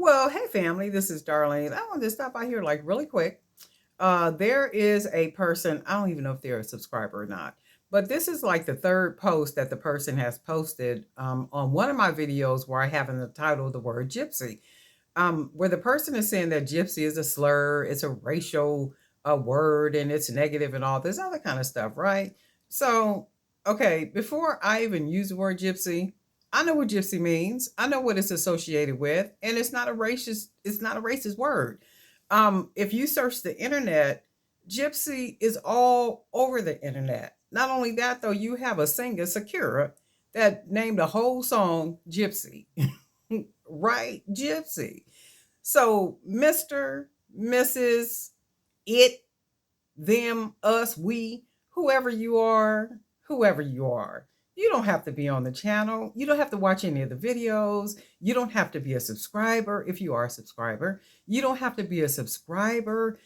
Well, hey family, this is Darlene. I wanted to stop by here like really quick. There is a person, I don't even know if they're a subscriber or not, but this is like the third post that the person has posted on one of my videos where I have in the title the word gypsy, where the person is saying that gypsy is a slur, it's a racial word, and it's negative and all this other kind of stuff, right? So, okay, before I even use the word gypsy, I know what gypsy means. I know what it's associated with, and it's not a racist. It's not a racist word. If you search the internet, gypsy is all over the internet. Not only that, though, you have a singer, Sakura, that named a whole song Gypsy, right? Gypsy. So, Mr., Mrs., it, them, us, we, whoever you are, you don't have to be on the channel. You don't have to watch any of the videos. You don't have to be a subscriber if you are a subscriber. You don't have to be a subscriber,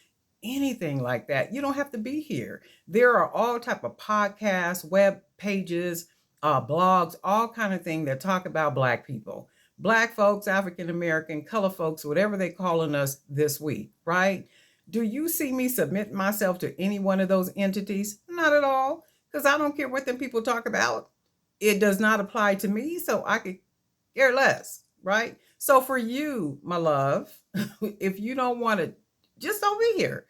anything like that. You don't have to be here. There are all type of podcasts, web pages, blogs, all kind of thing that talk about Black people. Black folks, African American, color folks, whatever they calling us this week, right? Do you see me submit myself to any one of those entities? Not at all, because I don't care what them people talk about. It does not apply to me, so I could care less, right? So for you, my love, if you don't want to, just don't be here.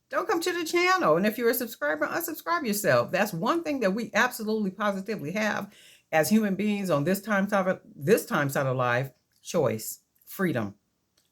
Don't come to the channel. And if you're a subscriber, unsubscribe yourself. That's one thing that we absolutely positively have as human beings on this time side of life: choice, freedom.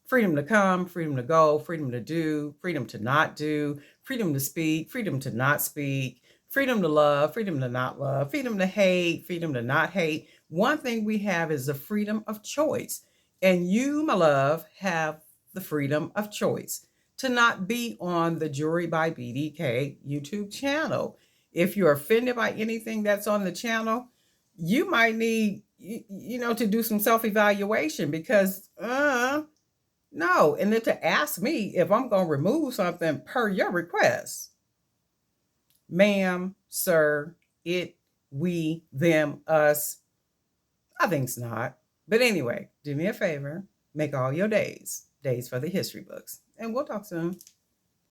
Freedom to come, freedom to go, freedom to do, freedom to not do, freedom to speak, freedom to not speak, freedom to love, freedom to not love, freedom to hate, freedom to not hate. One thing we have is the freedom of choice. And you, my love, have the freedom of choice to not be on the Jewelry by BDK YouTube channel. If you're offended by anything that's on the channel, you might need, to do some self-evaluation because, no, and then to ask me if I'm going to remove something per your request. Ma'am, sir, it, we, them, us. I think's not. But anyway, do me a favor, make all your days for the history books. And we'll talk soon.